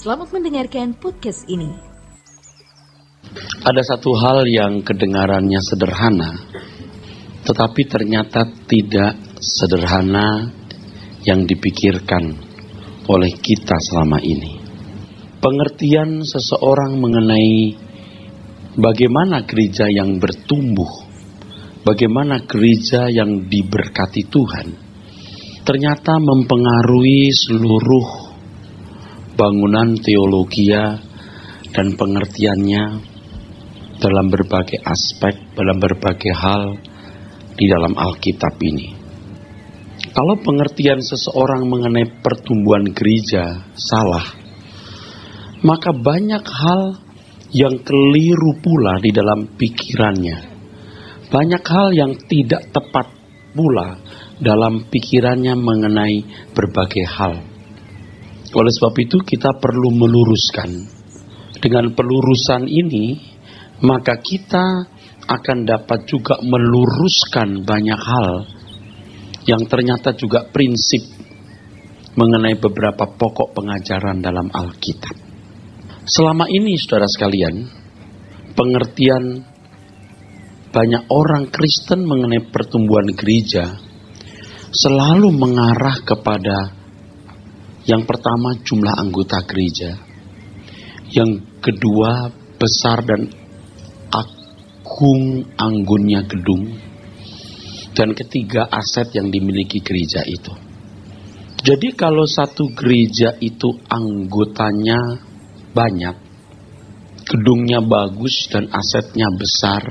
Selamat mendengarkan podcast ini. Ada satu hal yang kedengarannya sederhana, tetapi ternyata tidak sederhana yang dipikirkan oleh kita selama ini. Pengertian seseorang mengenai bagaimana gereja yang bertumbuh, bagaimana gereja yang diberkati Tuhan, ternyata mempengaruhi seluruh bangunan teologia dan pengertiannya dalam berbagai aspek, dalam berbagai hal di dalam Alkitab ini. Kalau pengertian seseorang mengenai pertumbuhan gereja salah, maka banyak hal yang keliru pula di dalam pikirannya. Banyak hal yang tidak tepat pula dalam pikirannya mengenai berbagai hal. Oleh sebab itu kita perlu meluruskan. Dengan pelurusan ini, maka kita akan dapat juga meluruskan banyak hal yang ternyata juga prinsip mengenai beberapa pokok pengajaran dalam Alkitab. Selama ini, saudara sekalian, pengertian banyak orang Kristen mengenai pertumbuhan gereja selalu mengarah kepada yang pertama, jumlah anggota gereja. Yang kedua, besar dan agung anggunnya gedung. Dan ketiga, aset yang dimiliki gereja itu. Jadi kalau satu gereja itu anggotanya banyak, gedungnya bagus dan asetnya besar,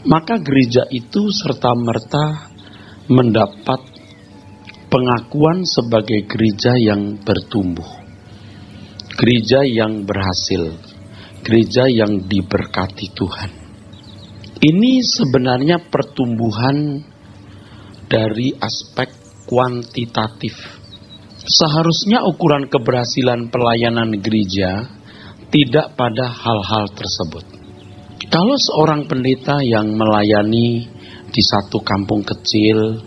maka gereja itu serta-merta mendapat pengakuan sebagai gereja yang bertumbuh, gereja yang berhasil, gereja yang diberkati Tuhan. Ini sebenarnya pertumbuhan dari aspek kuantitatif. Seharusnya ukuran keberhasilan pelayanan gereja tidak pada hal-hal tersebut. Kalau seorang pendeta yang melayani di satu kampung kecil,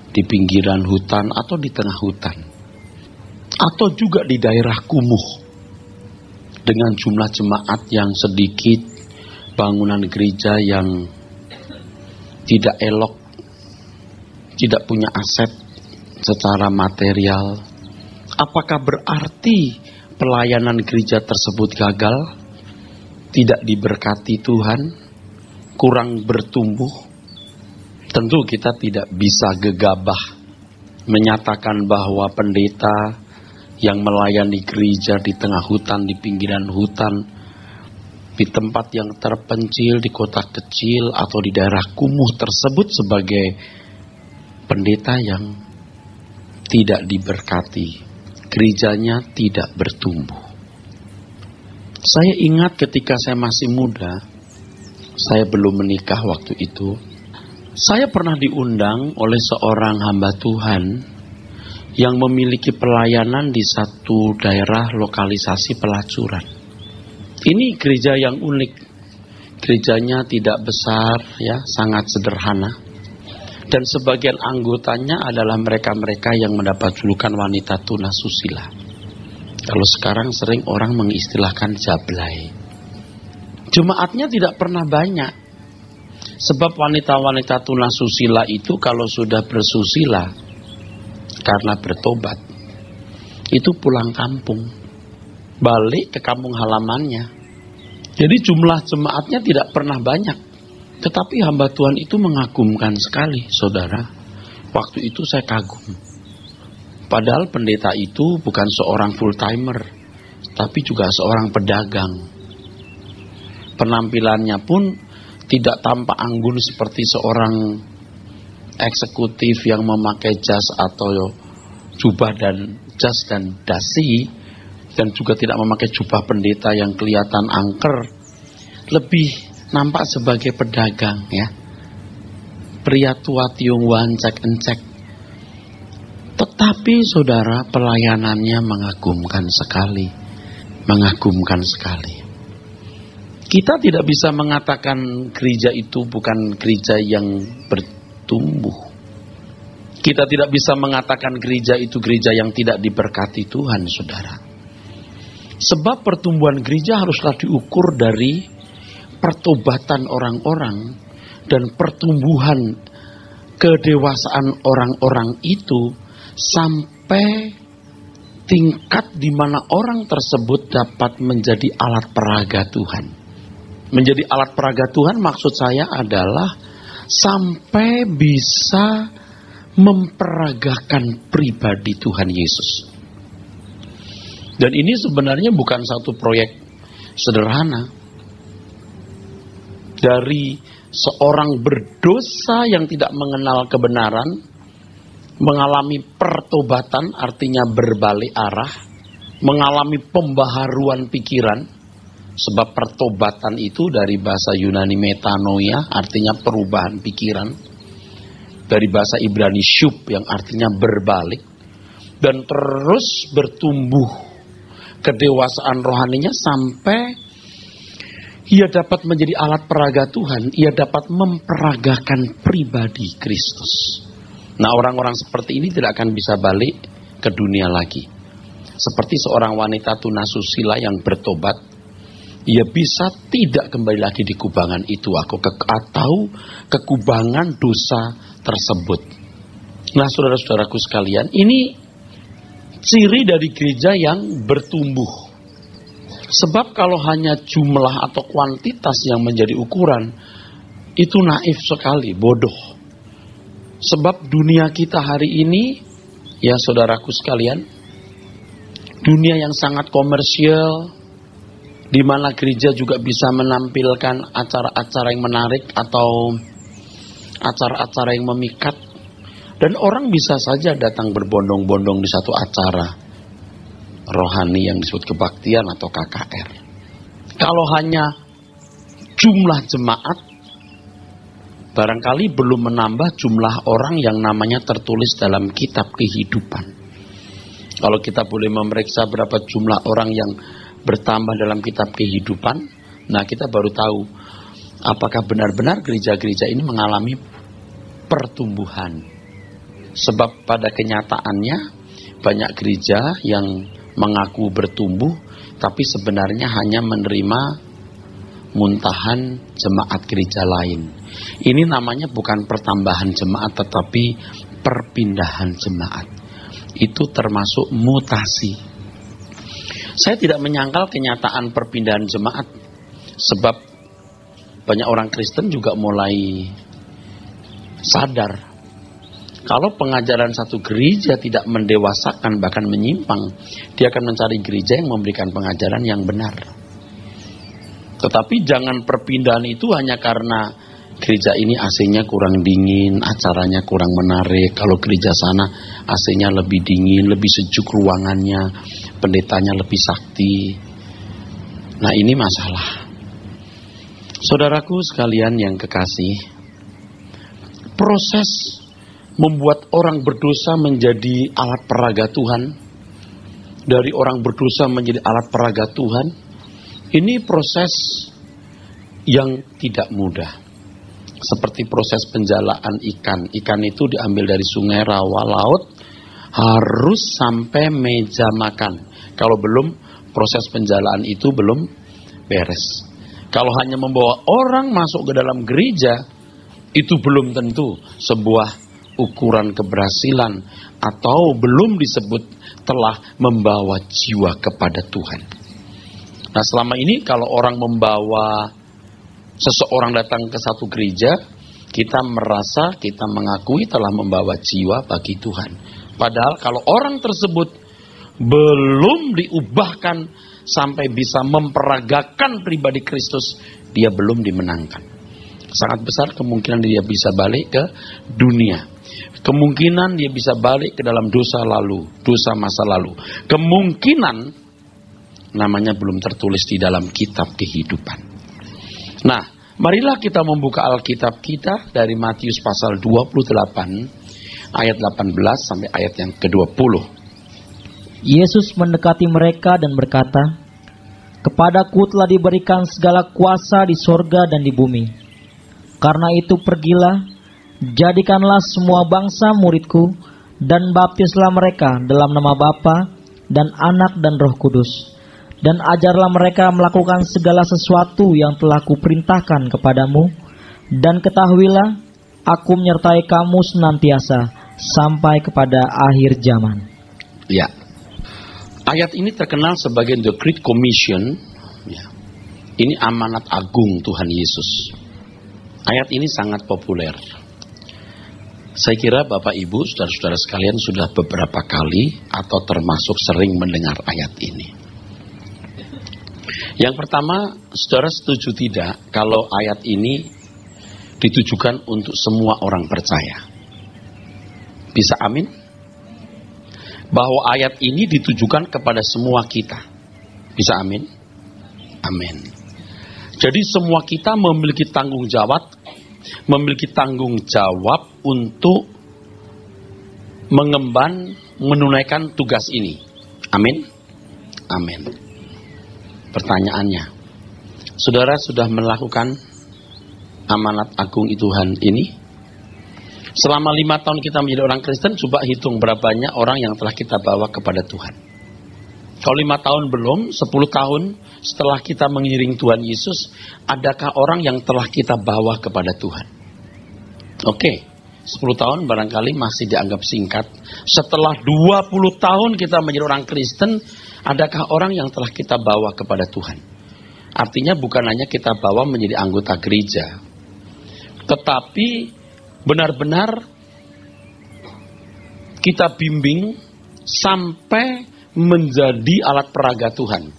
di pinggiran hutan atau di tengah hutan, atau juga di daerah kumuh dengan jumlah jemaat yang sedikit, bangunan gereja yang tidak elok, tidak punya aset secara material, apakah berarti pelayanan gereja tersebut gagal, tidak diberkati Tuhan, kurang bertumbuh? Tentu kita tidak bisa gegabah menyatakan bahwa pendeta yang melayani gereja di tengah hutan, di pinggiran hutan, di tempat yang terpencil, di kota kecil atau di daerah kumuh tersebut sebagai pendeta yang tidak diberkati, gerejanya tidak bertumbuh. Saya ingat ketika saya masih muda, saya belum menikah waktu itu, saya pernah diundang oleh seorang hamba Tuhan yang memiliki pelayanan di satu daerah lokalisasi pelacuran. Ini gereja yang unik. Gerejanya tidak besar, ya, sangat sederhana. Dan sebagian anggotanya adalah mereka-mereka yang mendapat julukan wanita tunasusila. Kalau sekarang sering orang mengistilahkan jablay. Jemaatnya tidak pernah banyak. Sebab wanita-wanita tunasusila itu kalau sudah bersusila karena bertobat, itu pulang kampung, balik ke kampung halamannya. Jadi jumlah jemaatnya tidak pernah banyak. Tetapi hamba Tuhan itu mengagumkan sekali, saudara. Waktu itu saya kagum. Padahal pendeta itu bukan seorang full timer, tapi juga seorang pedagang. Penampilannya pun tidak tampak anggun seperti seorang eksekutif yang memakai jas atau jubah dan jas dan dasi, dan juga tidak memakai jubah pendeta yang kelihatan angker. Lebih nampak sebagai pedagang, ya. Pria tua tiungwan cek encek. Tetapi saudara, pelayanannya mengagumkan sekali. Mengagumkan sekali. Kita tidak bisa mengatakan gereja itu bukan gereja yang bertumbuh. Kita tidak bisa mengatakan gereja itu gereja yang tidak diberkati Tuhan, saudara. Sebab pertumbuhan gereja haruslah diukur dari pertobatan orang-orang dan pertumbuhan kedewasaan orang-orang itu sampai tingkat di mana orang tersebut dapat menjadi alat peraga Tuhan. Menjadi alat peraga Tuhan maksud saya adalah sampai bisa memperagakan pribadi Tuhan Yesus. Dan ini sebenarnya bukan satu proyek sederhana. Dari seorang berdosa yang tidak mengenal kebenaran, mengalami pertobatan artinya berbalik arah, mengalami pembaharuan pikiran, sebab pertobatan itu dari bahasa Yunani metanoia artinya perubahan pikiran, dari bahasa Ibrani shub yang artinya berbalik, dan terus bertumbuh kedewasaan rohaninya sampai ia dapat menjadi alat peraga Tuhan, ia dapat memperagakan pribadi Kristus. Nah, orang-orang seperti ini tidak akan bisa balik ke dunia lagi. Seperti seorang wanita tunasusila yang bertobat, ia bisa tidak kembali lagi di kubangan itu atau kekubangan dosa tersebut. Nah, saudara-saudaraku sekalian, ini ciri dari gereja yang bertumbuh. Sebab kalau hanya jumlah atau kuantitas yang menjadi ukuran, itu naif sekali, bodoh. Sebab dunia kita hari ini, ya saudaraku sekalian, dunia yang sangat komersial, di mana gereja juga bisa menampilkan acara-acara yang menarik atau acara-acara yang memikat. Dan orang bisa saja datang berbondong-bondong di satu acara rohani yang disebut kebaktian atau KKR. Kalau hanya jumlah jemaat, barangkali belum menambah jumlah orang yang namanya tertulis dalam kitab kehidupan. Kalau kita boleh memeriksa berapa jumlah orang yang bertambah dalam kitab kehidupan, nah kita baru tahu apakah benar-benar gereja-gereja ini mengalami pertumbuhan. Sebab pada kenyataannya banyak gereja yang mengaku bertumbuh, tapi sebenarnya hanya menerima muntahan jemaat gereja lain. Ini namanya bukan pertambahan jemaat, tetapi perpindahan jemaat. Itu termasuk mutasi. Saya tidak menyangkal kenyataan perpindahan jemaat, sebab banyak orang Kristen juga mulai sadar kalau pengajaran satu gereja tidak mendewasakan bahkan menyimpang, dia akan mencari gereja yang memberikan pengajaran yang benar. Tetapi jangan perpindahan itu hanya karena gereja ini AC-nya kurang dingin, acaranya kurang menarik. Kalau gereja sana AC-nya lebih dingin, lebih sejuk ruangannya, pendetanya lebih sakti. Nah, ini masalah. Saudaraku sekalian yang kekasih, proses membuat orang berdosa menjadi alat peraga Tuhan, dari orang berdosa menjadi alat peraga Tuhan, ini proses yang tidak mudah. Seperti proses penjalaan ikan. Ikan itu diambil dari sungai, rawa, laut, harus sampai meja makan. Kalau belum, proses penjalaan itu belum beres. Kalau hanya membawa orang masuk ke dalam gereja, itu belum tentu sebuah ukuran keberhasilan, atau belum disebut telah membawa jiwa kepada Tuhan. Nah, selama ini kalau orang membawa seseorang datang ke satu gereja, kita merasa, kita mengakui telah membawa jiwa bagi Tuhan. Padahal kalau orang tersebut belum diubahkan sampai bisa memperagakan pribadi Kristus, dia belum dimenangkan. Sangat besar kemungkinan dia bisa balik ke dunia. Kemungkinan dia bisa balik ke dalam dosa lalu, dosa masa lalu. Kemungkinan namanya belum tertulis di dalam kitab kehidupan. Nah, marilah kita membuka Alkitab kita dari Matius pasal 28 ayat 18 sampai ayat yang ke-20. Yesus mendekati mereka dan berkata, "Kepadaku telah diberikan segala kuasa di sorga dan di bumi. Karena itu pergilah, jadikanlah semua bangsa muridku, dan baptislah mereka dalam nama Bapa dan Anak dan Roh Kudus, dan ajarlah mereka melakukan segala sesuatu yang telah kuperintahkan kepadamu, dan ketahuilah, aku menyertai kamu senantiasa sampai kepada akhir zaman. Ya, ayat ini terkenal sebagai The Great Commission. Ya. Ini amanat agung Tuhan Yesus. Ayat ini sangat populer. Saya kira Bapak Ibu, saudara-saudara sekalian sudah beberapa kali atau termasuk sering mendengar ayat ini. Yang pertama, saudara setuju tidak kalau ayat ini ditujukan untuk semua orang percaya? Bisa amin? Bahwa ayat ini ditujukan kepada semua kita. Bisa amin? Amin. Jadi semua kita memiliki tanggung jawab untuk menunaikan tugas ini. Amin? Amin. Pertanyaannya, saudara sudah melakukan amanat agung Tuhan ini? Selama 5 tahun kita menjadi orang Kristen, coba hitung berapa banyak orang yang telah kita bawa kepada Tuhan. Kalau 5 tahun belum, 10 tahun setelah kita mengiring Tuhan Yesus, adakah orang yang telah kita bawa kepada Tuhan? Oke, 10 tahun barangkali masih dianggap singkat. Setelah 20 tahun kita menjadi orang Kristen, adakah orang yang telah kita bawa kepada Tuhan? Artinya bukan hanya kita bawa menjadi anggota gereja, tetapi benar-benar kita bimbing sampai menjadi alat peraga Tuhan.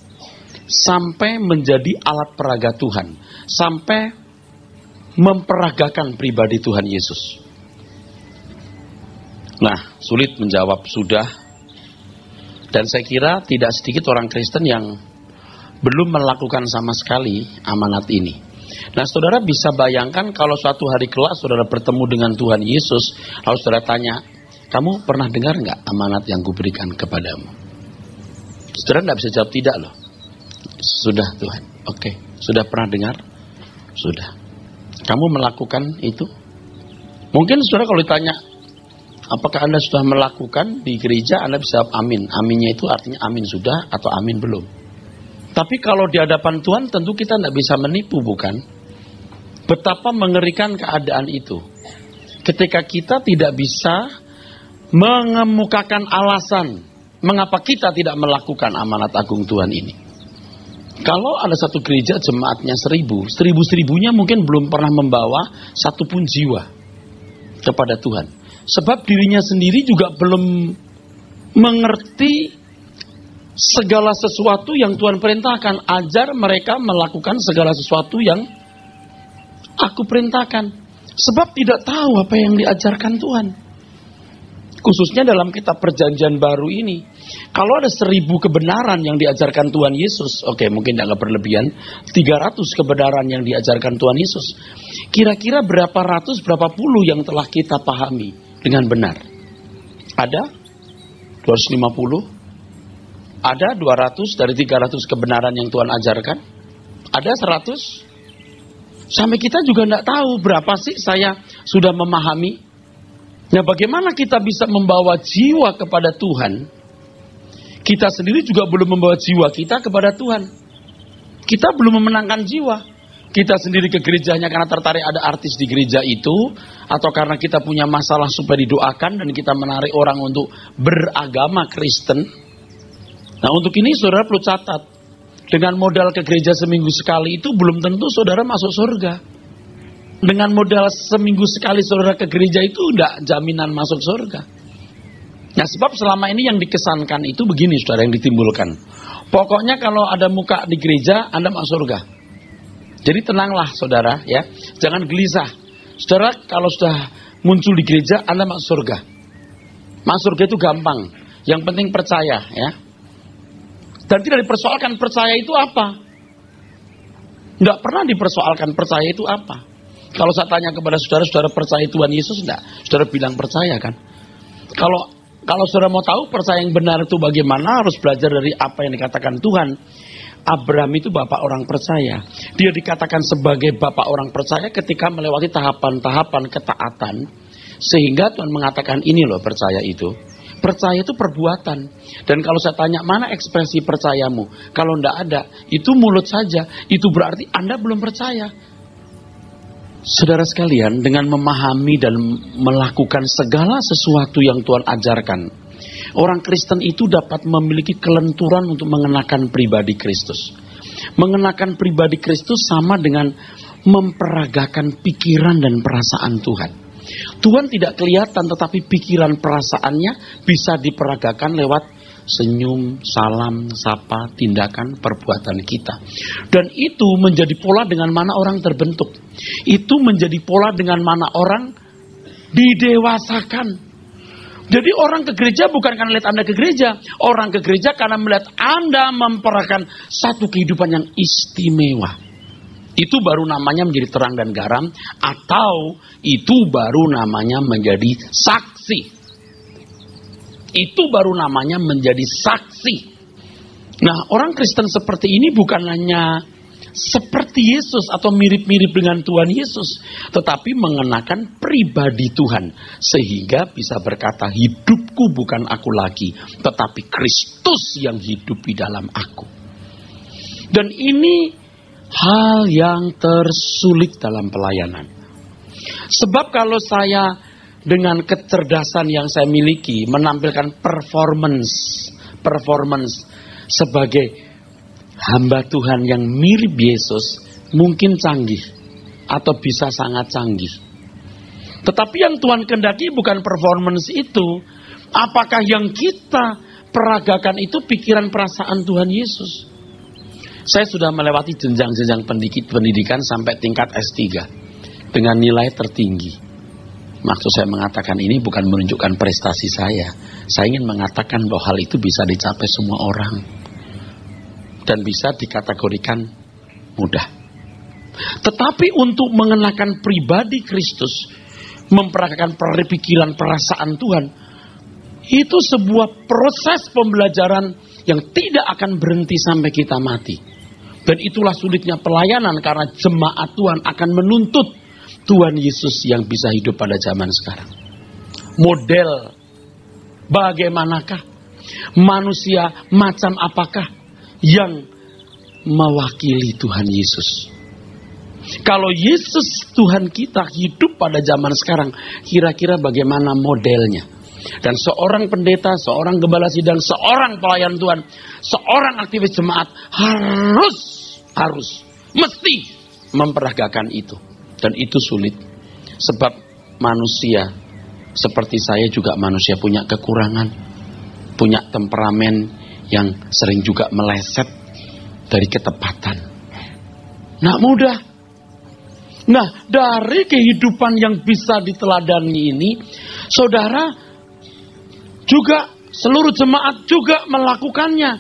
Sampai menjadi alat peraga Tuhan. Sampai memperagakan pribadi Tuhan Yesus. Nah, sulit menjawab sudah. Dan saya kira tidak sedikit orang Kristen yang belum melakukan sama sekali amanat ini. Nah, saudara bisa bayangkan kalau suatu hari kelak saudara bertemu dengan Tuhan Yesus, lalu saudara tanya, kamu pernah dengar nggak amanat yang kuberikan kepadamu? Saudara nggak bisa jawab tidak loh. Sudah Tuhan, oke. Sudah pernah dengar? Sudah. Kamu melakukan itu? Mungkin saudara kalau ditanya, apakah Anda sudah melakukan di gereja, Anda bisa jawab amin. Aminnya itu artinya amin sudah atau amin belum. Tapi kalau di hadapan Tuhan tentu kita tidak bisa menipu, bukan? Betapa mengerikan keadaan itu. Ketika kita tidak bisa mengemukakan alasan mengapa kita tidak melakukan amanat agung Tuhan ini. Kalau ada satu gereja jemaatnya 1000-1000-nya mungkin belum pernah membawa satupun jiwa kepada Tuhan. Sebab dirinya sendiri juga belum mengerti segala sesuatu yang Tuhan perintahkan. Ajar mereka melakukan segala sesuatu yang aku perintahkan. Sebab tidak tahu apa yang diajarkan Tuhan. Khususnya dalam kitab perjanjian baru ini. Kalau ada 1000 kebenaran yang diajarkan Tuhan Yesus. Oke, mungkin tidak berlebihan. 300 kebenaran yang diajarkan Tuhan Yesus. Kira-kira berapa ratus, berapa puluh yang telah kita pahami dengan benar? Ada 250? Ada 200 dari 300 kebenaran yang Tuhan ajarkan? Ada 100? Sampai kita juga tidak tahu berapa sih saya sudah memahami. Nah, bagaimana kita bisa membawa jiwa kepada Tuhan? Kita sendiri juga belum membawa jiwa kita kepada Tuhan. Kita belum memenangkan jiwa. Kita sendiri ke gerejanya karena tertarik ada artis di gereja itu, atau karena kita punya masalah supaya didoakan dan kita menarik orang untuk beragama Kristen. Nah, untuk ini saudara perlu catat. Dengan modal ke gereja seminggu sekali itu belum tentu saudara masuk surga. Dengan modal seminggu sekali saudara ke gereja itu tidak jaminan masuk surga. Nah, sebab selama ini yang dikesankan itu begini saudara, yang ditimbulkan. Pokoknya kalau ada muka di gereja, Anda masuk surga. Jadi tenanglah saudara ya. Jangan gelisah. Saudara kalau sudah muncul di gereja, Anda masuk surga. Masuk surga itu gampang. Yang penting percaya ya. Dan tidak dipersoalkan percaya itu apa. Tidak pernah dipersoalkan percaya itu apa. Kalau saya tanya kepada saudara, saudara percaya Tuhan Yesus enggak? Saudara bilang percaya kan? Kalau saudara mau tahu percaya yang benar itu bagaimana, harus belajar dari apa yang dikatakan Tuhan. Abraham itu bapak orang percaya. Dia dikatakan sebagai bapak orang percaya ketika melewati tahapan-tahapan ketaatan. Sehingga Tuhan mengatakan ini loh percaya itu. Percaya itu perbuatan. Dan kalau saya tanya, mana ekspresi percayamu? Kalau tidak ada, itu mulut saja. Itu berarti Anda belum percaya. Saudara sekalian, dengan memahami dan melakukan segala sesuatu yang Tuhan ajarkan, orang Kristen itu dapat memiliki kelenturan untuk mengenakan pribadi Kristus. Mengenakan pribadi Kristus sama dengan memperagakan pikiran dan perasaan Tuhan. Tuhan tidak kelihatan, tetapi pikiran perasaannya bisa diperagakan lewat senyum, salam, sapa, tindakan, perbuatan kita. Dan itu menjadi pola dengan mana orang terbentuk. Itu menjadi pola dengan mana orang didewasakan. Jadi orang ke gereja bukan karena melihat Anda ke gereja. Orang ke gereja karena melihat Anda memperagakan satu kehidupan yang istimewa. Itu baru namanya menjadi terang dan garam, atau itu baru namanya menjadi saksi. Itu baru namanya menjadi saksi. Nah, orang Kristen seperti ini bukan hanya seperti Yesus atau mirip-mirip dengan Tuhan Yesus, tetapi mengenakan pribadi Tuhan, sehingga bisa berkata, hidupku bukan aku lagi, tetapi Kristus yang hidup di dalam aku. Dan ini hal yang tersulit dalam pelayanan. Sebab kalau saya dengan kecerdasan yang saya miliki menampilkan performance sebagai hamba Tuhan yang mirip Yesus, mungkin canggih atau bisa sangat canggih. Tetapi yang Tuhan kehendaki bukan performance itu. Apakah yang kita peragakan itu pikiran perasaan Tuhan Yesus? Saya sudah melewati jenjang-jenjang pendidikan sampai tingkat S3 dengan nilai tertinggi. Maksud saya mengatakan ini bukan menunjukkan prestasi saya. Saya ingin mengatakan bahwa hal itu bisa dicapai semua orang dan bisa dikategorikan mudah. Tetapi untuk mengenakan pribadi Kristus, memperagakan pikiran perasaan Tuhan, itu sebuah proses pembelajaran yang tidak akan berhenti sampai kita mati. Dan itulah sulitnya pelayanan, karena jemaat Tuhan akan menuntut Tuhan Yesus yang bisa hidup pada zaman sekarang. Model bagaimanakah? Manusia macam apakah yang mewakili Tuhan Yesus? Kalau Yesus Tuhan kita hidup pada zaman sekarang, kira-kira bagaimana modelnya? Dan seorang pendeta, seorang gembala sidang, seorang pelayan Tuhan, seorang aktivis jemaat harus mesti memperagakan itu. Dan itu sulit. Sebab manusia seperti saya juga manusia punya kekurangan, punya temperamen yang sering juga meleset dari ketepatan. Nah, mudah. Nah, dari kehidupan yang bisa diteladani ini, saudara juga seluruh jemaat juga melakukannya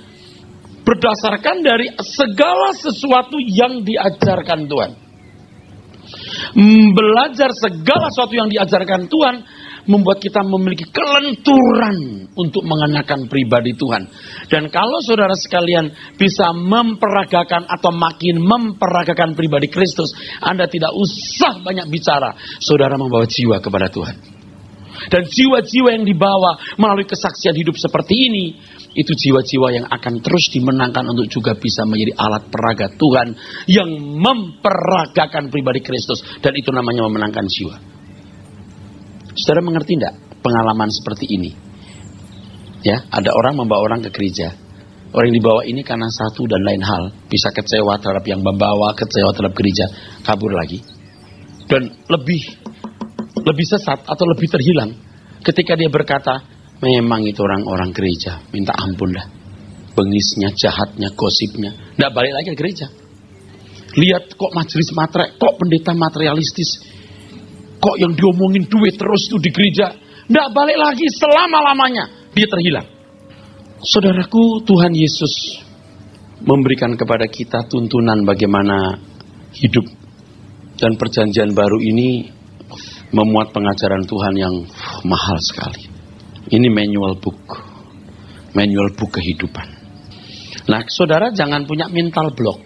berdasarkan dari segala sesuatu yang diajarkan Tuhan. Belajar segala sesuatu yang diajarkan Tuhan membuat kita memiliki kelenturan untuk mengenakan pribadi Tuhan. Dan kalau saudara sekalian bisa memperagakan atau makin memperagakan pribadi Kristus, Anda tidak usah banyak bicara, saudara membawa jiwa kepada Tuhan. Dan jiwa-jiwa yang dibawa melalui kesaksian hidup seperti ini, itu jiwa-jiwa yang akan terus dimenangkan untuk juga bisa menjadi alat peraga Tuhan yang memperagakan pribadi Kristus. Dan itu namanya memenangkan jiwa. Saudara mengerti tidak pengalaman seperti ini? Ya, ada orang membawa orang ke gereja. Orang yang dibawa ini karena satu dan lain hal, bisa kecewa terhadap yang membawa, kecewa terhadap gereja, kabur lagi. Dan lebih sesat atau lebih terhilang ketika dia berkata, memang itu orang-orang gereja, minta ampun dah. Bengisnya, jahatnya, gosipnya. Nggak balik lagi ke gereja. Lihat kok majelis matre, kok pendeta materialistis, kok yang diomongin duit terus tuh di gereja. Nggak balik lagi, selama-lamanya dia terhilang. Saudaraku, Tuhan Yesus memberikan kepada kita tuntunan bagaimana hidup. Dan perjanjian baru ini memuat pengajaran Tuhan yang mahal sekali. Ini manual book kehidupan. Nah, saudara jangan punya mental block.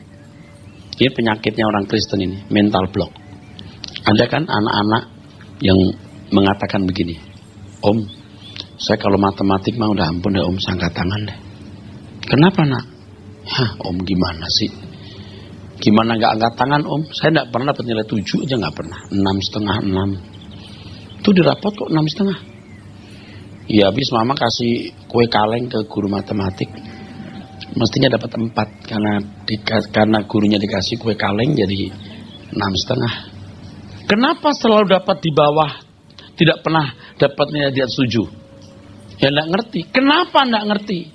Ini penyakitnya orang Kristen ini, mental block. Ada kan anak-anak yang mengatakan begini, Om, Saya kalau matematik mah udah ampun deh Om, saya angkat tangan deh. Kenapa nak? Hah Om gimana sih? Gimana gak angkat tangan Om? Saya gak pernah dapat nilai 7 aja gak pernah. 6,5, 6. Itu di rapot kok 6,5. Ya habis mama kasih kue kaleng ke guru matematik. Mestinya dapat 4. Karena gurunya dikasih kue kaleng jadi 6,5. Kenapa selalu dapat di bawah? Tidak pernah dapat nilai di atas 7? Ya gak ngerti. Kenapa gak ngerti?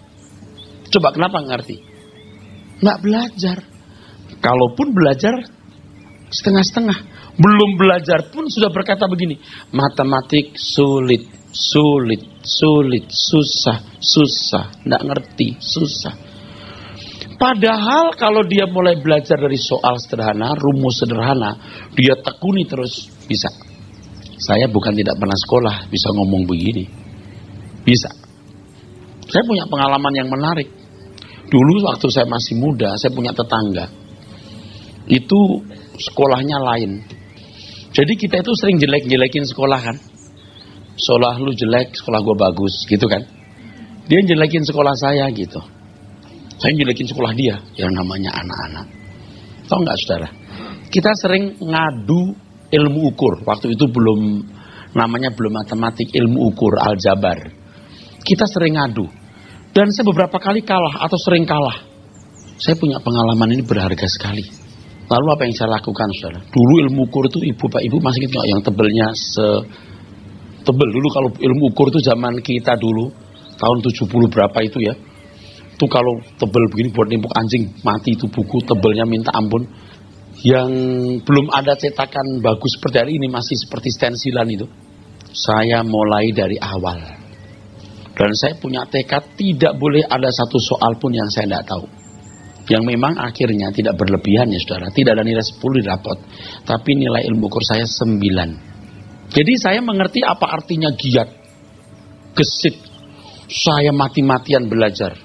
Coba kenapa gak ngerti? Gak belajar. Kalaupun belajar setengah-setengah, belum belajar pun sudah berkata begini, matematik sulit, susah, nggak ngerti, susah. Padahal kalau dia mulai belajar dari soal sederhana, rumus sederhana, dia tekuni terus, bisa. Saya bukan tidak pernah sekolah, bisa ngomong begini, bisa. Saya punya pengalaman yang menarik. Dulu waktu saya masih muda, saya punya tetangga. Itu sekolahnya lain. Jadi kita itu sering jelek-jelekin sekolah kan. Sekolah lu jelek, sekolah gua bagus gitu kan. Dia jelekin sekolah saya gitu. Saya jelekin sekolah dia, yang namanya anak-anak. Tahu nggak saudara? Kita sering ngadu ilmu ukur. Waktu itu namanya belum matematik, ilmu ukur, aljabar. Kita sering ngadu. Dan saya beberapa kali kalah atau sering kalah. Saya punya pengalaman ini berharga sekali. Lalu apa yang saya lakukan saudara? Dulu ilmu ukur itu Pak Ibu masih ingat yang tebelnya tebel dulu. Kalau ilmu ukur itu zaman kita dulu tahun 70 berapa itu ya. Itu kalau tebel begini buat nimpuk anjing mati itu buku tebelnya minta ampun. Yang belum ada cetakan bagus seperti hari ini masih seperti stensilan itu. Saya mulai dari awal. Dan saya punya tekad tidak boleh ada satu soal pun yang saya tidak tahu. Yang memang akhirnya tidak berlebihan ya saudara. Tidak ada nilai 10 di rapot. Tapi nilai ilmu ukur saya 9. Jadi saya mengerti apa artinya giat. Gesit. Saya mati-matian belajar.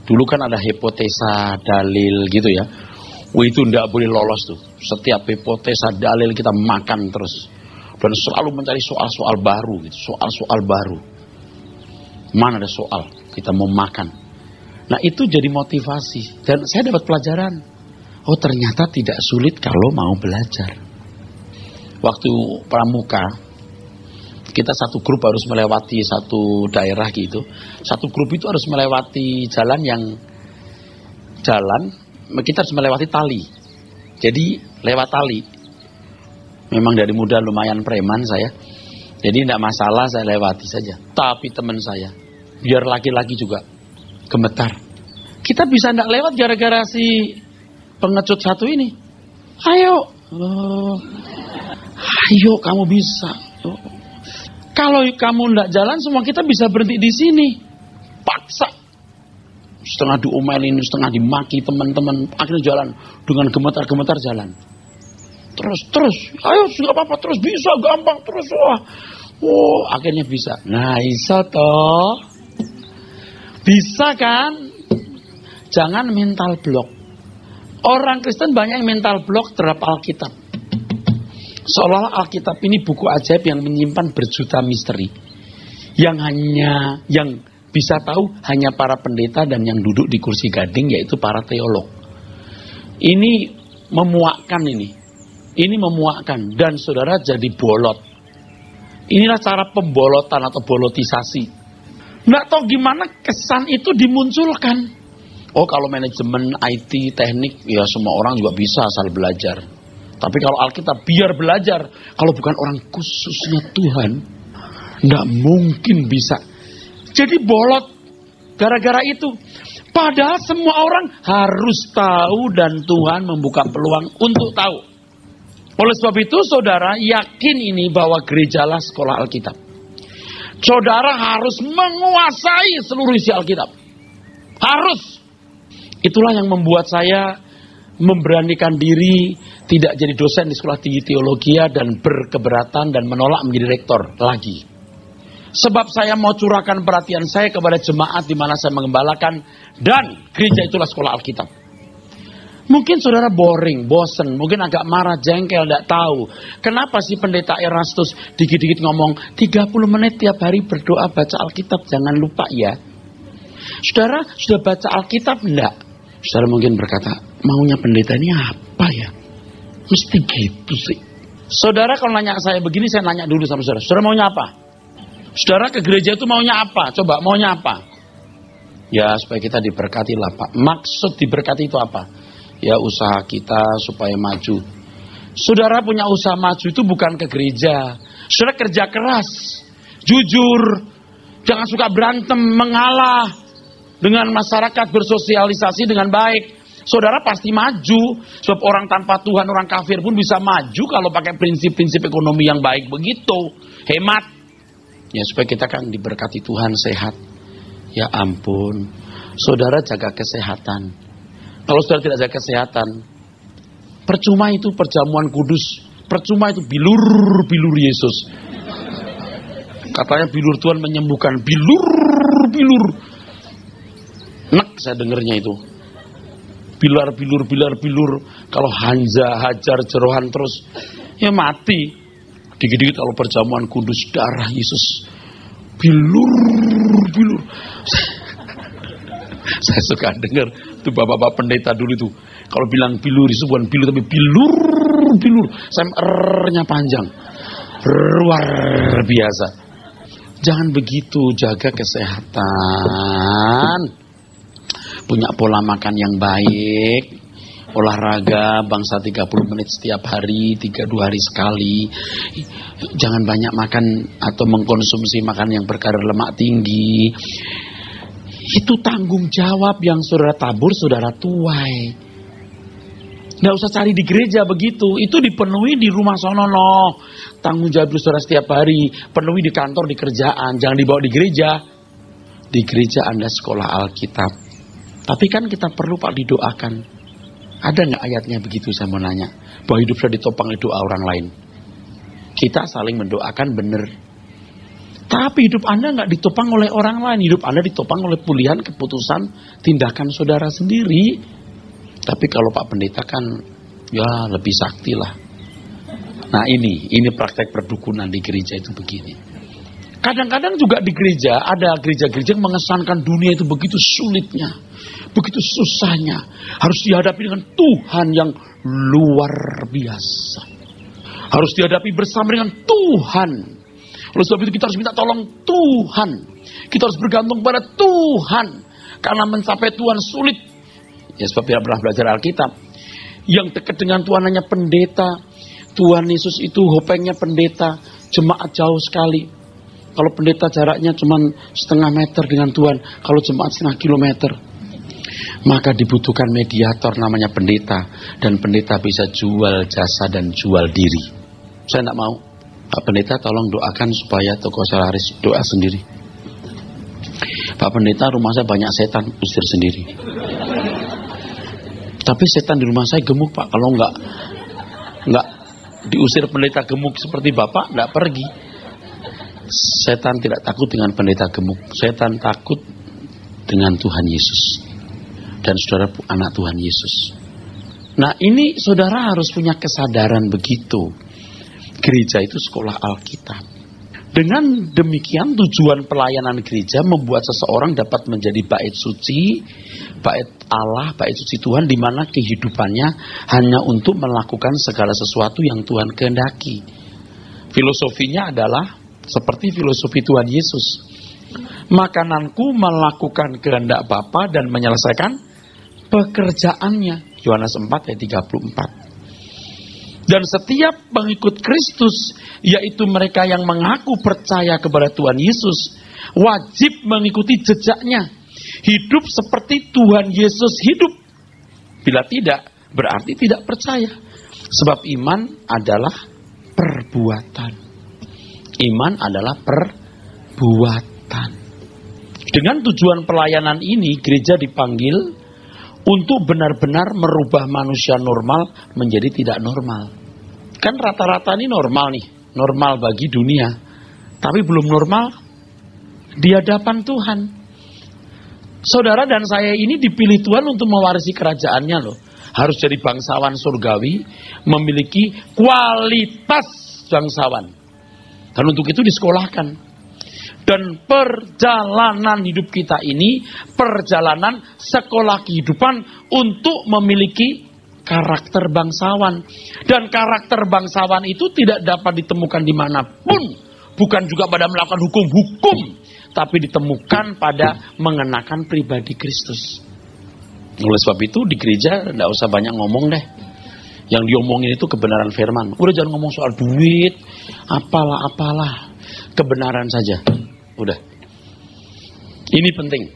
Dulu kan ada hipotesa, dalil gitu ya. Itu tidak boleh lolos tuh. Setiap hipotesa, dalil kita makan terus. Dan selalu mencari soal-soal baru gitu. Soal-soal baru. Mana ada soal? Kita mau makan. Nah itu jadi motivasi. Dan saya dapat pelajaran. Oh ternyata tidak sulit kalau mau belajar. Waktu pramuka, kita satu grup harus melewati satu daerah gitu. Satu grup itu harus melewati kita harus melewati tali. Jadi lewat tali. Memang dari muda lumayan preman saya. Jadi tidak masalah saya lewati saja. Tapi teman saya, biar laki-laki juga gemetar. Kita bisa ndak lewat gara-gara si pengecut satu ini. Ayo. Ayo kamu bisa. Kalau kamu ndak jalan semua kita bisa berhenti di sini. Paksa. Setengah diomelin, setengah dimaki teman-teman. Akhirnya jalan dengan gemetar-gemetar jalan. Terus. Ayo nggak apa-apa terus bisa gampang terus. Akhirnya bisa. Nah, iso toh. Bisa kan? Jangan mental block. Orang Kristen banyak yang mental block terhadap Alkitab. Seolah-olah Alkitab ini buku ajaib yang menyimpan berjuta misteri. Yang bisa tahu hanya para pendeta dan yang duduk di kursi gading, yaitu para teolog. Ini memuakkan ini. Ini memuakkan. Dan saudara jadi bolot. Inilah cara pembolotan atau bolotisasi. Nggak tahu gimana kesan itu dimunculkan. Oh kalau manajemen IT, teknik, ya semua orang juga bisa asal belajar. Tapi kalau Alkitab biar belajar. Kalau bukan orang khususnya Tuhan, nggak mungkin bisa. Jadi bolot gara-gara itu. Padahal semua orang harus tahu dan Tuhan membuka peluang untuk tahu. Oleh sebab itu saudara yakin ini bahwa gerejalah sekolah Alkitab. Saudara harus menguasai seluruh isi Alkitab. Harus. Itulah yang membuat saya memberanikan diri tidak jadi dosen di sekolah tinggi teologi dan berkeberatan dan menolak menjadi rektor lagi. Sebab saya mau curahkan perhatian saya kepada jemaat di mana saya mengembalakan dan gereja itulah sekolah Alkitab. Mungkin saudara boring, bosen, mungkin agak marah, jengkel, tidak tahu. Kenapa sih pendeta Erastus dikit-dikit ngomong 30 menit tiap hari berdoa baca Alkitab, jangan lupa ya. Saudara sudah baca Alkitab enggak? Saudara mungkin berkata, maunya pendeta ini apa ya? Mesti gitu sih. Saudara kalau nanya saya begini, saya nanya dulu sama saudara. Saudara maunya apa? Saudara ke gereja itu maunya apa? Coba maunya apa? Ya supaya kita diberkati lah Pak. Maksud diberkati itu apa? Ya usaha kita supaya maju. Saudara punya usaha maju itu bukan ke gereja. Saudara kerja keras, jujur, jangan suka berantem, mengalah dengan masyarakat, bersosialisasi dengan baik. Saudara pasti maju. Sebab orang tanpa Tuhan, orang kafir pun bisa maju kalau pakai prinsip-prinsip ekonomi yang baik begitu. Hemat. Ya supaya kita kan diberkati Tuhan sehat. Ya ampun. Saudara jaga kesehatan. Kalau saudara tidak jaga kesehatan, percuma itu perjamuan kudus, percuma itu bilur Yesus. Katanya bilur Tuhan menyembuhkan, bilur. Nek saya dengernya itu. Bilur. Kalau hajar jerohan terus, ya mati. Dikit-dikit kalau perjamuan kudus, darah Yesus. Bilur. Saya suka dengar itu bapak-bapak pendeta dulu itu. Kalau bilang bilur itu bukan bilur tapi bilur. Saya R-nya panjang. Luar biasa. Jangan begitu, jaga kesehatan. Punya pola makan yang baik. Olahraga bangsa 30 menit setiap hari, 2 hari sekali. Jangan banyak makan atau mengkonsumsi makan yang berkadar lemak tinggi. Itu tanggung jawab yang saudara tabur, saudara tuai. Nggak usah cari di gereja begitu. Itu dipenuhi di rumah sonono. Tanggung jawab saudara setiap hari. Penuhi di kantor, di kerjaan. Jangan dibawa di gereja. Di gereja Anda sekolah Alkitab. Tapi kan kita perlu Pak didoakan. Ada nggak ayatnya begitu saya mau nanya. Bahwa hidup sudah ditopang oleh doa orang lain. Kita saling mendoakan benar. Tapi hidup Anda nggak ditopang oleh orang lain. Hidup Anda ditopang oleh pilihan, keputusan, tindakan saudara sendiri. Tapi kalau Pak Pendeta kan, ya lebih sakti lah. Nah ini praktek perdukunan di gereja itu begini. Kadang-kadang juga di gereja, ada gereja-gereja yang mengesankan dunia itu begitu sulitnya. Begitu susahnya. Harus dihadapi dengan Tuhan yang luar biasa. Harus dihadapi bersama dengan Tuhan. Oleh sebab itu kita harus minta tolong Tuhan. Kita harus bergantung pada Tuhan. Karena mencapai Tuhan sulit. Ya sebab tidak pernah belajar Alkitab. Yang dekat dengan Tuhan hanya pendeta. Tuhan Yesus itu hopengnya pendeta. Jemaat jauh sekali. Kalau pendeta jaraknya cuma setengah meter dengan Tuhan. Kalau jemaat setengah kilometer. Maka dibutuhkan mediator namanya pendeta. Dan pendeta bisa jual jasa dan jual diri. Saya tidak mau. Pak Pendeta tolong doakan supaya toko selaris doa sendiri. Pak Pendeta rumah saya banyak setan, usir sendiri. Tapi setan di rumah saya gemuk Pak. Kalau enggak diusir pendeta gemuk seperti Bapak, enggak pergi. Setan tidak takut dengan pendeta gemuk. Setan takut dengan Tuhan Yesus. Dan saudara anak Tuhan Yesus. Nah ini saudara harus punya kesadaran begitu. Gereja itu sekolah Alkitab. Dengan demikian tujuan pelayanan gereja membuat seseorang dapat menjadi bait suci, bait Allah, bait suci Tuhan, di mana kehidupannya hanya untuk melakukan segala sesuatu yang Tuhan kehendaki. Filosofinya adalah seperti filosofi Tuhan Yesus. Makananku melakukan kehendak Bapa dan menyelesaikan pekerjaannya. Yohanes 4 ayat 34. Dan setiap pengikut Kristus, yaitu mereka yang mengaku percaya kepada Tuhan Yesus, wajib mengikuti jejaknya. Hidup seperti Tuhan Yesus hidup. Bila tidak, berarti tidak percaya. Sebab iman adalah perbuatan. Iman adalah perbuatan. Dengan tujuan pelayanan ini, gereja dipanggil untuk benar-benar merubah manusia normal menjadi tidak normal. Kan rata-rata ini normal nih. Normal bagi dunia. Tapi belum normal di hadapan Tuhan. Saudara dan saya ini dipilih Tuhan untuk mewarisi kerajaannya loh. harus jadi bangsawan surgawi, memiliki kualitas bangsawan. Dan untuk itu disekolahkan. Dan perjalanan hidup kita ini, perjalanan sekolah kehidupan untuk memiliki karakter bangsawan. Dan karakter bangsawan itu tidak dapat ditemukan dimanapun. Bukan juga pada melakukan hukum-hukum, tapi ditemukan pada mengenakan pribadi Kristus. Oleh sebab itu di gereja tidak usah banyak ngomong deh. Yang diomongin itu kebenaran firman. Udah jangan ngomong soal duit, apalah. Kebenaran saja. Udah. Ini penting.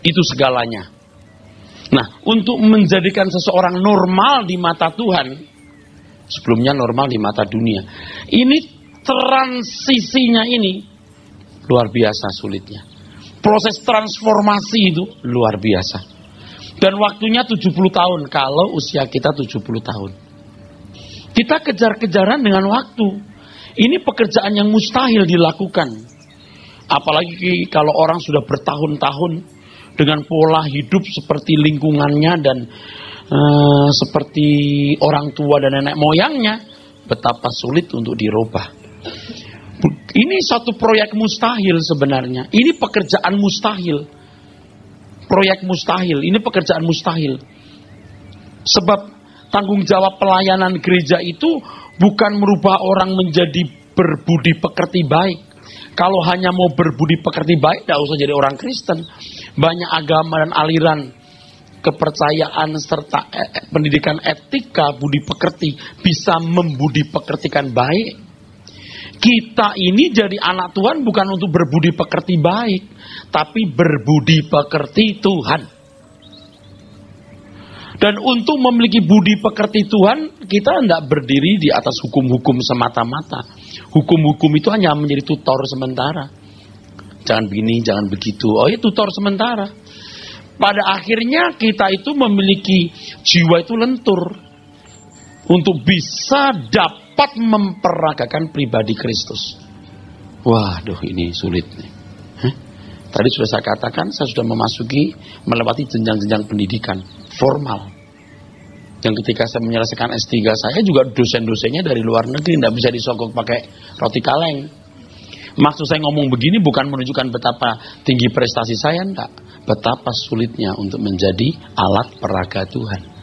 Itu segalanya. Nah, untuk menjadikan seseorang normal di mata Tuhan, sebelumnya normal di mata dunia. Ini transisinya ini luar biasa sulitnya. Proses transformasi itu luar biasa. Dan waktunya 70 tahun kalau usia kita 70 tahun. Kita kejar-kejaran dengan waktu. Ini pekerjaan yang mustahil dilakukan. Apalagi kalau orang sudah bertahun-tahun dengan pola hidup seperti lingkungannya dan seperti orang tua dan nenek moyangnya, betapa sulit untuk dirubah. Ini satu proyek mustahil sebenarnya. Ini pekerjaan mustahil. Proyek mustahil, ini pekerjaan mustahil. Sebab tanggung jawab pelayanan gereja itu bukan merubah orang menjadi berbudi pekerti baik. Kalau hanya mau berbudi pekerti baik, tidak usah jadi orang Kristen. Banyak agama dan aliran kepercayaan serta pendidikan etika budi pekerti bisa membudi pekertikan baik. Kita ini jadi anak Tuhan bukan untuk berbudi pekerti baik, tapi berbudi pekerti Tuhan. Dan untuk memiliki budi pekerti Tuhan, kita tidak berdiri di atas hukum-hukum semata-mata. Hukum-hukum itu hanya menjadi tutor sementara. Jangan begini, jangan begitu. Oh ya, tutor sementara. Pada akhirnya kita itu memiliki jiwa itu lentur. Untuk bisa dapat memperagakan pribadi Kristus. Waduh, ini sulit nih. Tadi sudah saya katakan, saya sudah melewati jenjang-jenjang pendidikan formal. Yang ketika saya menyelesaikan S3 saya juga dosen-dosennya dari luar negeri, tidak bisa disogok pakai roti kaleng. Maksud saya ngomong begini bukan menunjukkan betapa tinggi prestasi saya, enggak. Betapa sulitnya untuk menjadi alat peraga Tuhan.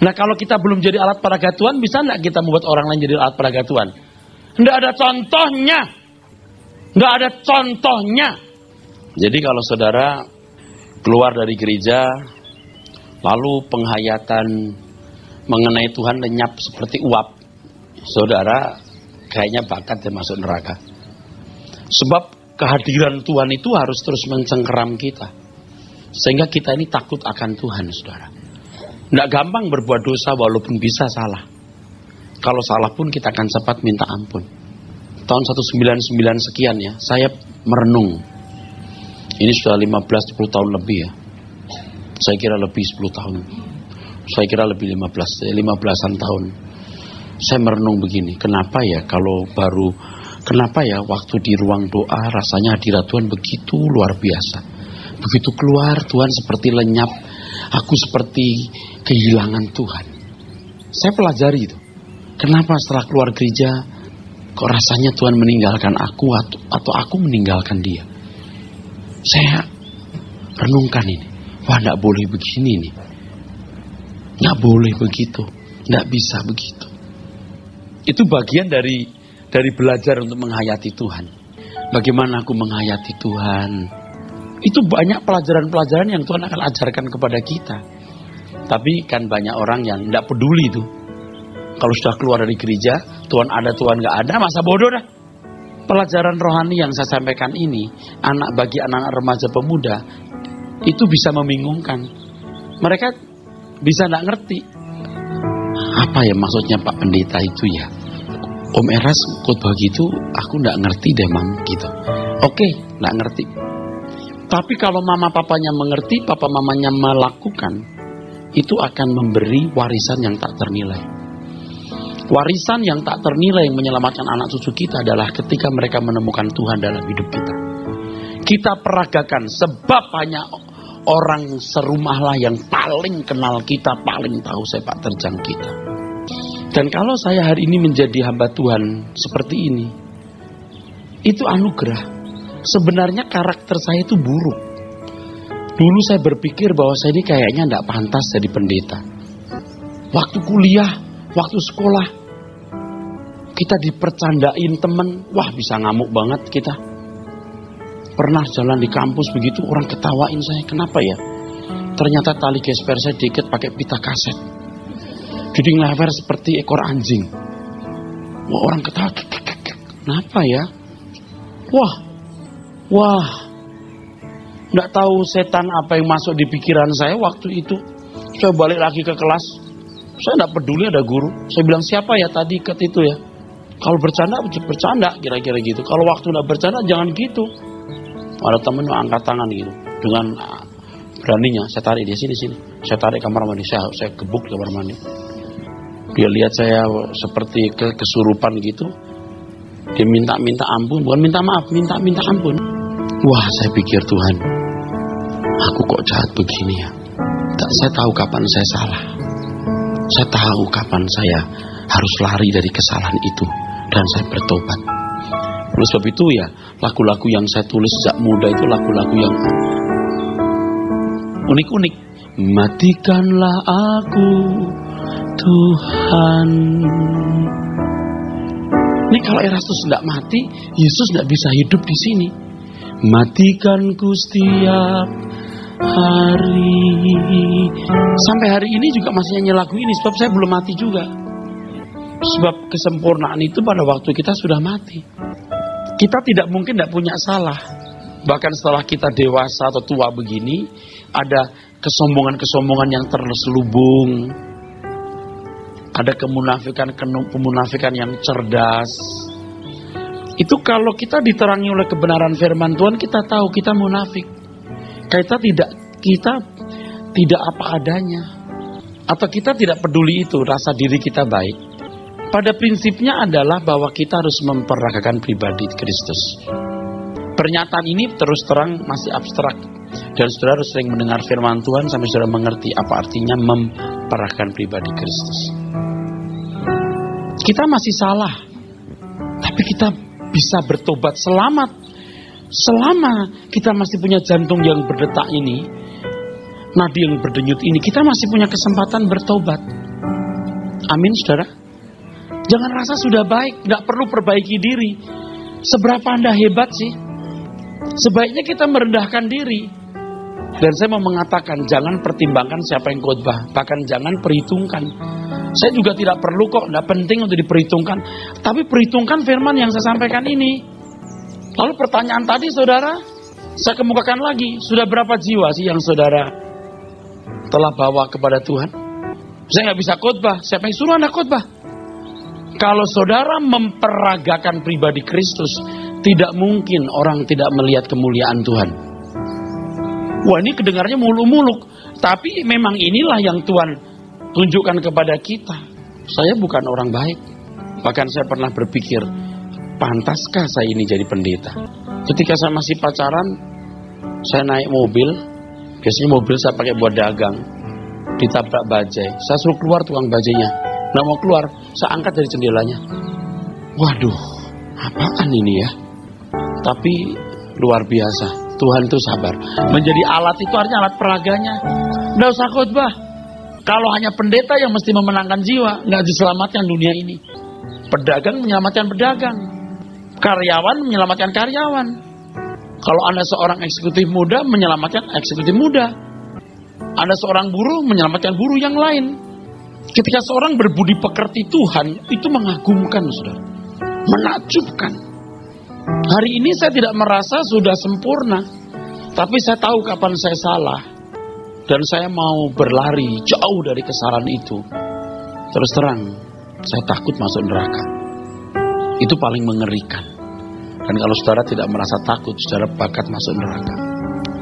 Nah, kalau kita belum jadi alat peraga Tuhan, bisa enggak kita membuat orang lain jadi alat peraga Tuhan? Enggak ada contohnya. Enggak ada contohnya. Jadi kalau saudara keluar dari gereja, lalu penghayatan mengenai Tuhan lenyap seperti uap, saudara kayaknya bakat dan masuk neraka. Sebab kehadiran Tuhan itu harus terus mencengkeram kita. Sehingga kita ini takut akan Tuhan, saudara. Tidak gampang berbuat dosa walaupun bisa salah. Kalau salah pun kita akan cepat minta ampun. Tahun 1999 sekian ya, saya merenung. Ini sudah 15-10 tahun lebih ya. Saya kira lebih 10 tahun. Saya kira lebih 15-an tahun. Saya merenung begini, kenapa ya waktu di ruang doa rasanya hadirat Tuhan begitu luar biasa. Begitu keluar Tuhan seperti lenyap. Aku seperti kehilangan Tuhan. Saya pelajari itu. Kenapa setelah keluar gereja kok rasanya Tuhan meninggalkan aku atau aku meninggalkan dia? Saya renungkan ini. Wah, tidak boleh begini nih. Tidak boleh begitu. Tidak bisa begitu. Itu bagian dari belajar untuk menghayati Tuhan. Bagaimana aku menghayati Tuhan? Itu banyak pelajaran-pelajaran yang Tuhan akan ajarkan kepada kita. Tapi kan banyak orang yang tidak peduli itu. Kalau sudah keluar dari gereja, Tuhan ada, Tuhan nggak ada, masa bodoh dah. Pelajaran rohani yang saya sampaikan ini, bagi anak-anak remaja pemuda, itu bisa membingungkan. Mereka bisa tidak ngerti. Apa ya maksudnya Pak Pendeta itu ya? Om Eras khotbah gitu, aku tidak ngerti deh Mam, gitu. Oke, tidak ngerti. Tapi kalau mama papanya mengerti, papa mamanya melakukan, itu akan memberi warisan yang tak ternilai. Warisan yang tak ternilai yang menyelamatkan anak cucu kita adalah ketika mereka menemukan Tuhan dalam hidup kita. Kita peragakan, sebab hanya orang serumahlah yang paling kenal kita, paling tahu sepak terjang kita. Dan kalau saya hari ini menjadi hamba Tuhan seperti ini, itu anugerah. Sebenarnya karakter saya itu buruk. Dulu saya berpikir bahwa saya ini kayaknya tidak pantas jadi pendeta. Waktu kuliah, waktu sekolah, kita dipercandain temen, wah bisa ngamuk banget kita. Pernah jalan di kampus begitu, orang ketawain saya, kenapa ya? Ternyata tali gesper saya diikat pakai pita kaset. Jadi ngelewer seperti ekor anjing. Wah, orang ketawa, kenapa ya? Wah, nggak tahu setan apa yang masuk di pikiran saya waktu itu. Saya balik lagi ke kelas, saya nggak peduli ada guru. Saya bilang, siapa ya tadi ikat itu ya? Kalau bercanda, kira-kira gitu. Kalau waktu nggak bercanda, jangan gitu. Ada temen yang angkat tangan gitu, dengan beraninya saya tarik dia sini. Saya tarik kamar mandi, saya gebuk kamar mandi. Dia lihat saya seperti kesurupan gitu. Dia minta ampun, bukan minta maaf, minta ampun. Wah, saya pikir, Tuhan, aku kok jahat begini ya. Saya tahu kapan saya salah. Saya tahu kapan saya harus lari dari kesalahan itu dan saya bertobat. Oleh sebab itu ya, lagu-lagu yang saya tulis sejak muda itu lagu-lagu yang unik-unik. Matikanlah aku, Tuhan. Ini kalau Erastus tidak mati, Yesus tidak bisa hidup di sini. Matikanku setiap hari. Sampai hari ini juga masih nyanyi lagu ini, sebab saya belum mati juga. Sebab kesempurnaan itu pada waktu kita sudah mati. Kita tidak mungkin tidak punya salah. Bahkan setelah kita dewasa atau tua begini, ada kesombongan yang terselubung. Ada kemunafikan yang cerdas. Itu kalau kita diterangi oleh kebenaran firman Tuhan, kita tahu kita munafik. Kita tidak apa adanya. Atau kita tidak peduli itu, rasa diri kita baik. Pada prinsipnya adalah bahwa kita harus memperagakan pribadi Kristus. Pernyataan ini terus terang masih abstrak. Dan saudara harus sering mendengar firman Tuhan sampai saudara mengerti apa artinya memperagakan pribadi Kristus. Kita masih salah. Tapi kita bisa bertobat selama kita masih punya jantung yang berdetak ini, nadi yang berdenyut ini, kita masih punya kesempatan bertobat. Amin, saudara. Jangan rasa sudah baik, nggak perlu perbaiki diri. Seberapa Anda hebat sih? Sebaiknya kita merendahkan diri. Dan saya mau mengatakan, jangan pertimbangkan siapa yang khotbah, bahkan jangan perhitungkan. Saya juga tidak perlu kok, nggak penting untuk diperhitungkan. Tapi perhitungkan firman yang saya sampaikan ini. Lalu pertanyaan tadi, saudara, saya kemukakan lagi, sudah berapa jiwa sih yang saudara telah bawa kepada Tuhan? Saya nggak bisa khotbah, siapa yang suruh Anda khotbah? Kalau saudara memperagakan pribadi Kristus, tidak mungkin orang tidak melihat kemuliaan Tuhan. Wah, ini kedengarnya muluk-muluk. Tapi memang inilah yang Tuhan tunjukkan kepada kita. Saya bukan orang baik. Bahkan saya pernah berpikir, pantaskah saya ini jadi pendeta? Ketika saya masih pacaran, saya naik mobil. Biasanya mobil saya pakai buat dagang. Ditabrak bajai. Saya suruh keluar tukang bajainya. Nggak mau keluar, saya angkat dari jendelanya. Waduh, apaan ini ya? Tapi luar biasa, Tuhan itu sabar. Menjadi alat itu artinya alat peraganya. Nggak usah khotbah. Kalau hanya pendeta yang mesti memenangkan jiwa, nggak diselamatkan dunia ini. Pedagang menyelamatkan pedagang. Karyawan menyelamatkan karyawan. Kalau Anda seorang eksekutif muda, menyelamatkan eksekutif muda. Anda seorang buruh, menyelamatkan buruh yang lain. Ketika seorang berbudi pekerti Tuhan, itu mengagumkan, saudara. Menakjubkan. Hari ini saya tidak merasa sudah sempurna. Tapi saya tahu kapan saya salah. Dan saya mau berlari jauh dari kesalahan itu. Terus terang, saya takut masuk neraka. Itu paling mengerikan. Dan kalau saudara tidak merasa takut, saudara bakat masuk neraka.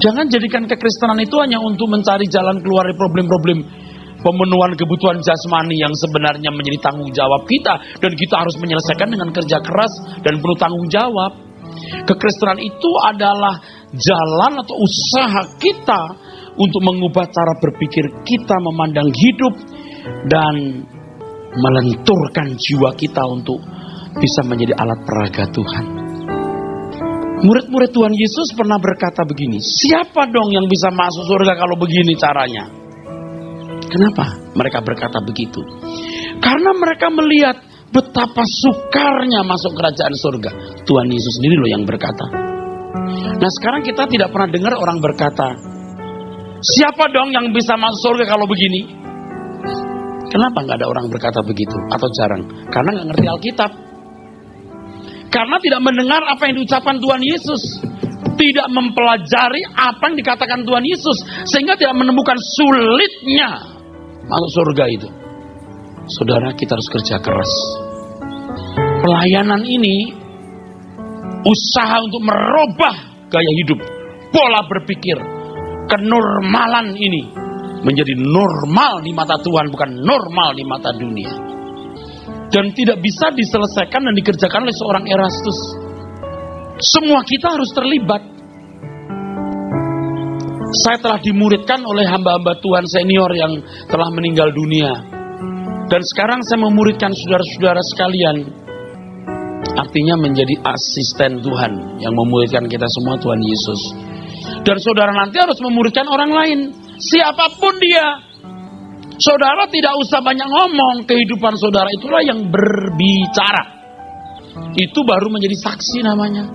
Jangan jadikan kekristenan itu hanya untuk mencari jalan keluar dari problem-problem pemenuhan kebutuhan jasmani yang sebenarnya menjadi tanggung jawab kita. Dan kita harus menyelesaikan dengan kerja keras dan penuh tanggung jawab. Kekristenan itu adalah jalan atau usaha kita untuk mengubah cara berpikir kita memandang hidup dan melenturkan jiwa kita untuk bisa menjadi alat peraga Tuhan. Murid-murid Tuhan Yesus pernah berkata begini, siapa dong yang bisa masuk surga kalau begini caranya? Kenapa mereka berkata begitu? Karena mereka melihat betapa sukarnya masuk kerajaan surga. Tuhan Yesus sendiri loh yang berkata. Nah sekarang kita tidak pernah dengar orang berkata, siapa dong yang bisa masuk surga kalau begini? Kenapa nggak ada orang berkata begitu? Atau jarang? Karena nggak ngerti Alkitab. Karena tidak mendengar apa yang diucapkan Tuhan Yesus. Tidak mempelajari apa yang dikatakan Tuhan Yesus. Sehingga tidak menemukan sulitnya masuk surga itu. Saudara, kita harus kerja keras. Pelayanan ini usaha untuk merubah gaya hidup, pola berpikir. Kenormalan ini menjadi normal di mata Tuhan, bukan normal di mata dunia. Dan tidak bisa diselesaikan dan dikerjakan oleh seorang Erastus. Semua kita harus terlibat. Saya telah dimuridkan oleh hamba-hamba Tuhan senior yang telah meninggal dunia. Dan sekarang saya memuridkan saudara-saudara sekalian. Artinya menjadi asisten Tuhan yang memuridkan kita semua, Tuhan Yesus. Dan saudara nanti harus memuridkan orang lain, siapapun dia. Saudara tidak usah banyak ngomong, kehidupan saudara itulah yang berbicara. Itu baru menjadi saksi namanya.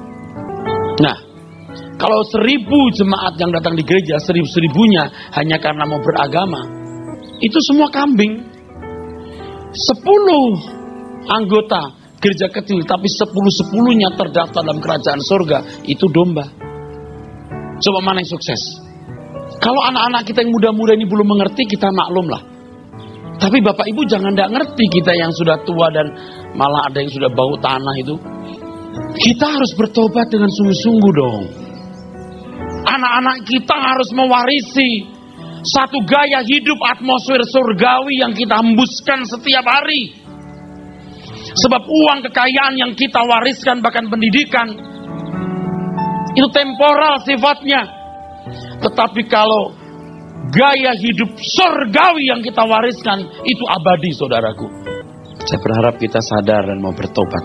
Nah, kalau 1000 jemaat yang datang di gereja, 1000-1000-nya hanya karena mau beragama, itu semua kambing. 10 anggota gereja kecil, tapi 10-10-nya terdaftar dalam kerajaan surga, itu domba. Coba mana yang sukses? Kalau anak-anak kita yang muda-muda ini belum mengerti, kita maklum lah. Tapi Bapak Ibu jangan tidak ngerti, kita yang sudah tua dan malah ada yang sudah bau tanah itu. Kita harus bertobat dengan sungguh-sungguh dong. Anak-anak kita harus mewarisi satu gaya hidup atmosfer surgawi yang kita hembuskan setiap hari. Sebab uang kekayaan yang kita wariskan, bahkan pendidikan, itu temporal sifatnya. Tetapi kalau gaya hidup surgawi yang kita wariskan, itu abadi, saudaraku. Saya berharap kita sadar dan mau bertobat.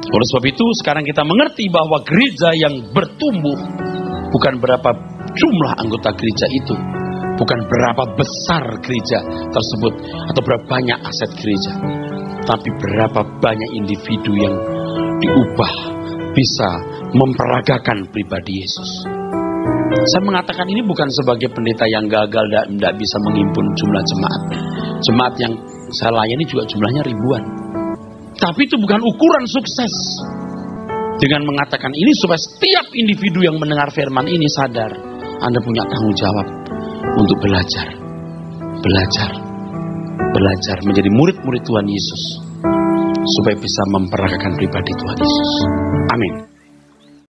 Oleh sebab itu, sekarang kita mengerti bahwa gereja yang bertumbuh bukan berapa jumlah anggota gereja itu, bukan berapa besar gereja tersebut, atau berapa banyak aset gereja, tapi berapa banyak individu yang diubah bisa memperagakan pribadi Yesus. Saya mengatakan ini bukan sebagai pendeta yang gagal dan tidak bisa menghimpun jumlah jemaat. Jemaat yang saya layani juga jumlahnya ribuan. Tapi itu bukan ukuran sukses. Dengan mengatakan ini supaya setiap individu yang mendengar firman ini sadar, Anda punya tanggung jawab untuk belajar menjadi murid-murid Tuhan Yesus supaya bisa memperagakan pribadi Tuhan Yesus. Amin.